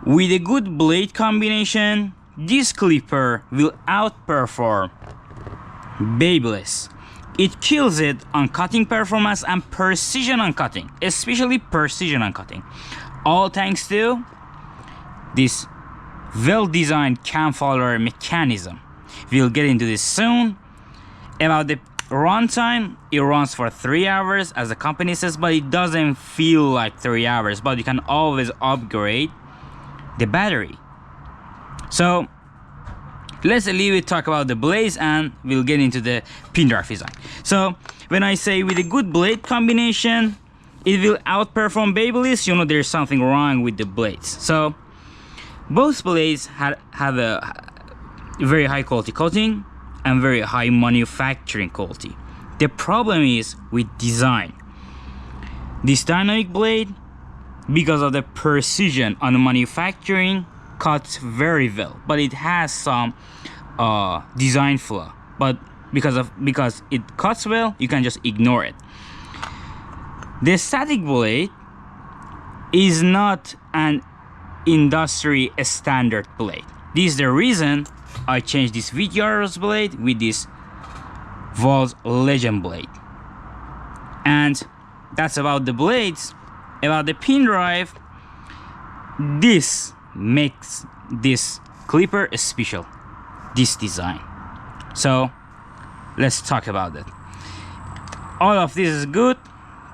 With a good blade combination, this clipper will outperform Babyliss. It kills it on cutting performance and precision on cutting, especially precision on cutting. All thanks to this well-designed cam follower mechanism. We'll get into this soon. About the runtime, it runs for 3 hours as the company says, but it doesn't feel like 3 hours, but you can always upgrade the battery. So let's leave it, talk about the blades, and we'll get into the pin drive design. So when I say with a good blade combination, it will outperform Babyliss, you know there's something wrong with the blades. So both blades have a very high quality coating and very high manufacturing quality. The problem is with design. This dynamic blade, because of the precision on the manufacturing, cuts very well, but it has some design flaw. But because it cuts well, you can just ignore it. The static blade is not an industry standard blade. This is the reason I changed this VGR blade with this Val's Legend blade. And that's about the blades. About the pin drive, this makes this clipper special, this design. So let's talk about it. All of this is good,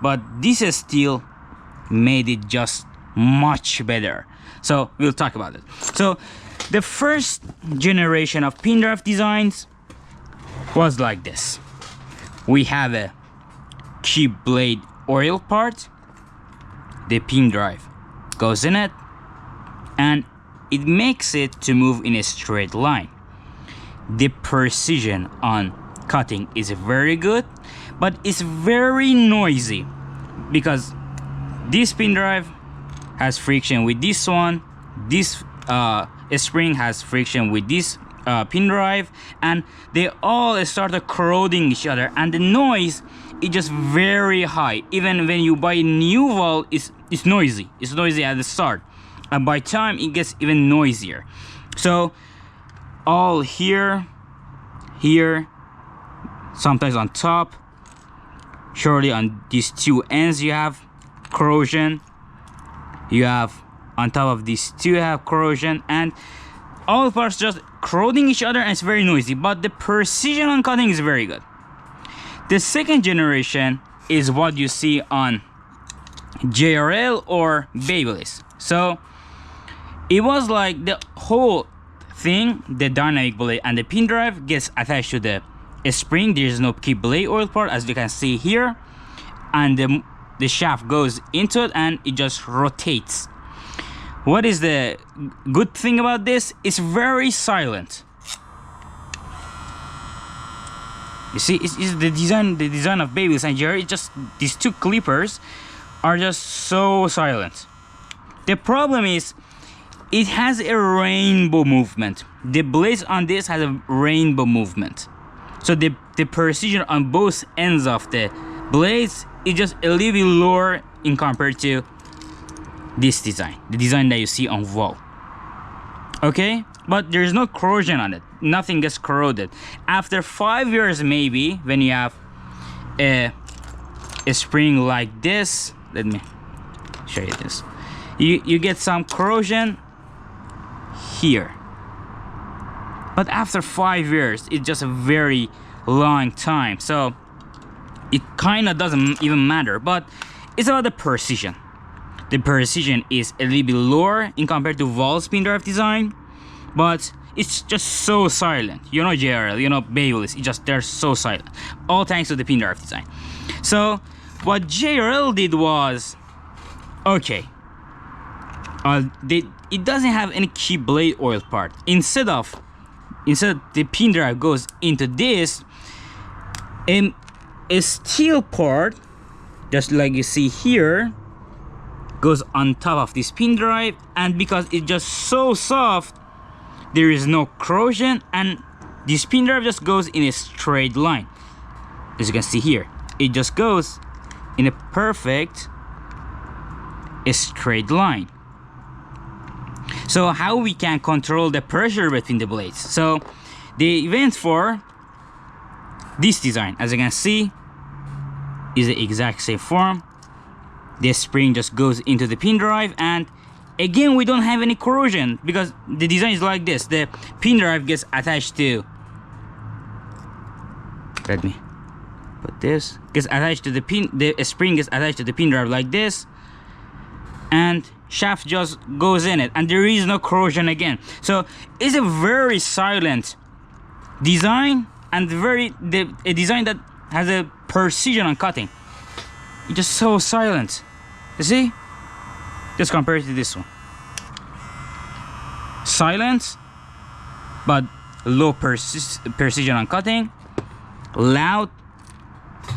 but this is still made it just much better. So we'll talk about it. So the first generation of pin drive designs was like this. We have a key blade oil part. The pin drive goes in it, and it makes it to move in a straight line. The precision on cutting is very good, but it's very noisy because this pin drive has friction with this one, this spring has friction with this pin drive, and they all start corroding each other, and the noise is just very high. Even when you buy a new valve, it's noisy. It's noisy at the start, and by time it gets even noisier. So all here, sometimes on top, surely on these two ends you have corrosion. You have on top of these two have corrosion, and all parts just corroding each other, and it's very noisy, but the precision on cutting is very good. The second generation is what you see on JRL or Babyliss. So it was like the whole thing, the dynamic blade and the pin drive gets attached to the spring. There is no key blade oil part, as you can see here, and the shaft goes into it and it just rotates. What is the good thing about this? It's very silent. You see, it's the design of Babyliss and JR. It's just these two clippers are just so silent. The problem is it has a rainbow movement. The blades on this has a rainbow movement. So the precision on both ends of the blades is just a little bit lower in compared to this design, the design that you see on Val. Okay, but there's no corrosion on it. Nothing gets corroded. After 5 years, maybe, when you have a spring like this, let me show you this. You get some corrosion here, but after 5 years, it's just a very long time, so it kind of doesn't even matter. But it's about the precision. The precision is a little bit lower in compared to Val's pin drive design, but it's just so silent. You know JRL, you know Babyliss, they're so silent. All thanks to the pin drive design. So what JRL did was, okay, it doesn't have any key blade oil part. Instead the pin drive goes into this, a steel part, just like you see here, goes on top of this pin drive, and because it's just so soft, there is no corrosion, and this pin drive just goes in a straight line. As you can see here, it just goes in a perfect straight line. So how we can control the pressure between the blades? So they went for this design. As you can see, is the exact same form. The spring just goes into the pin drive, and again we don't have any corrosion because the design is like this. The pin drive gets attached to, let me put this, gets attached to the pin, the spring gets attached to the pin drive like this, and shaft just goes in it, and there is no corrosion again. So it's a very silent design, and a design that has a precision on cutting. It's just so silent. You see? Just compare it to this one. Silent, but low precision on cutting. Loud,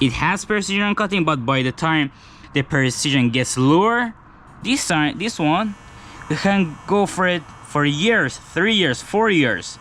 it has precision on cutting, but by the time the precision gets lower, this one, you can go for it for years, 3 years, 4 years.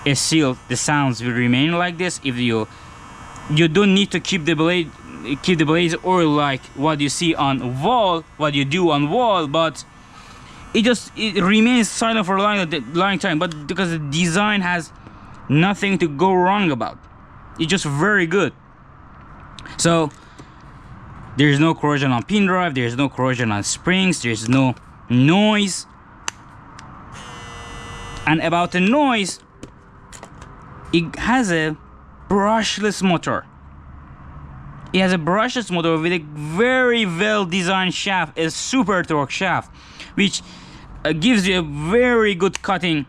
It's still, the sounds will remain like this. If you don't need to keep the blades oil like what you see on wall, what you do on wall, but it remains silent for a long time. But because the design has nothing to go wrong about, it's just very good. So there's no corrosion on pin drive, there's no corrosion on springs, there's no noise. And about the noise, it has a brushless motor. It has a brushless motor with a very well designed shaft, a super torque shaft, which gives you a very good cutting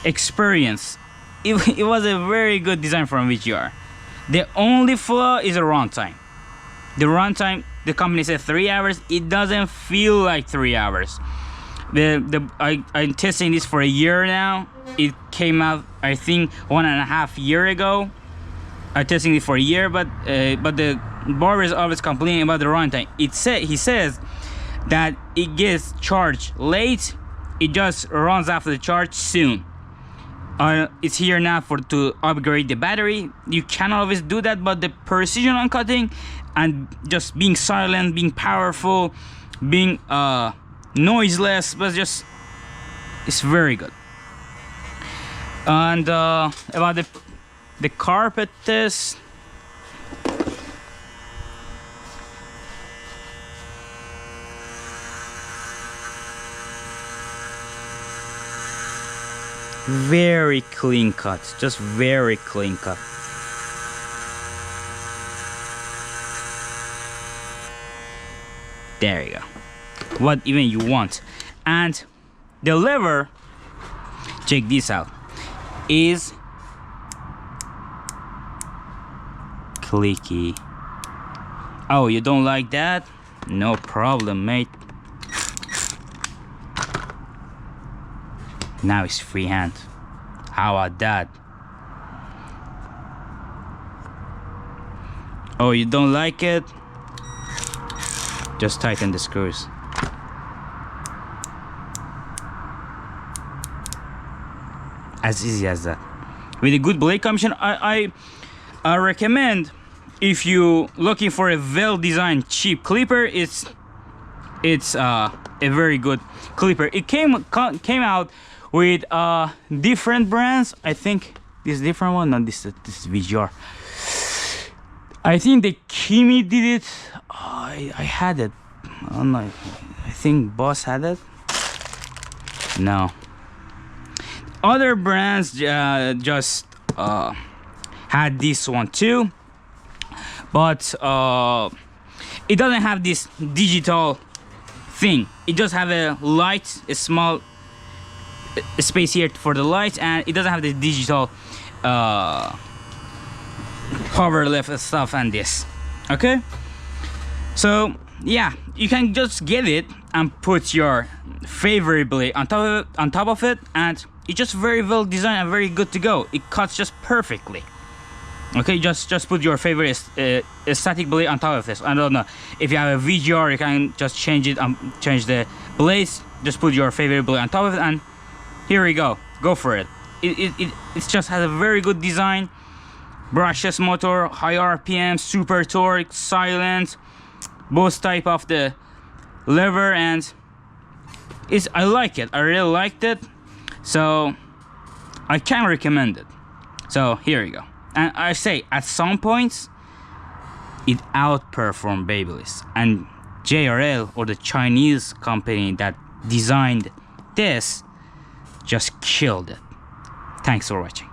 experience. It was a very good design from VGR. The only flaw is the runtime. The runtime, the company said 3 hours. It doesn't feel like 3 hours. I'm testing this for a year now. It came out, I think, 1.5 years ago. I'm testing it for a year, but the barber is always complaining about the runtime. He says that it gets charged late. It just runs after the charge soon. It's here now to upgrade the battery. You cannot always do that, but the precision on cutting and just being silent, being powerful, being noiseless, but just, it's very good. And about the carpet test, very clean cut, just very clean cut. There you go. What even you want. And the lever, check this out, is clicky. Oh, you don't like that? No problem, mate. Now it's freehand. How about that? Oh, you don't like it? Just tighten the screws. As easy as that. With a good blade combination, I recommend, if you looking for a well-designed cheap clipper, it's a very good clipper. It came out with different brands. I think this different one, not this is VGR. I think the Kimi did it. I had it. I don't know. I think Boss had it. No. Other brands just had this one too, but it doesn't have this digital thing. It just have a light, a small space here for the light, and it doesn't have the digital power lift stuff and this. Okay, so yeah, you can just get it and put your favorite blade on top of it, and it's just very well designed and very good to go. It cuts just perfectly. Okay, just put your favorite static blade on top of this. I don't know if you have a VGR, you can just change it, change the blades. Just put your favorite blade on top of it, and here we go. Go for it. It just has a very good design. Brushless motor, high RPM, super torque, silent, both type of the lever, and I like it. I really liked it. So I can recommend it. So here you go. And I say at some points it outperformed Babyliss, and JRL, or the Chinese company that designed this, just killed it. Thanks for watching.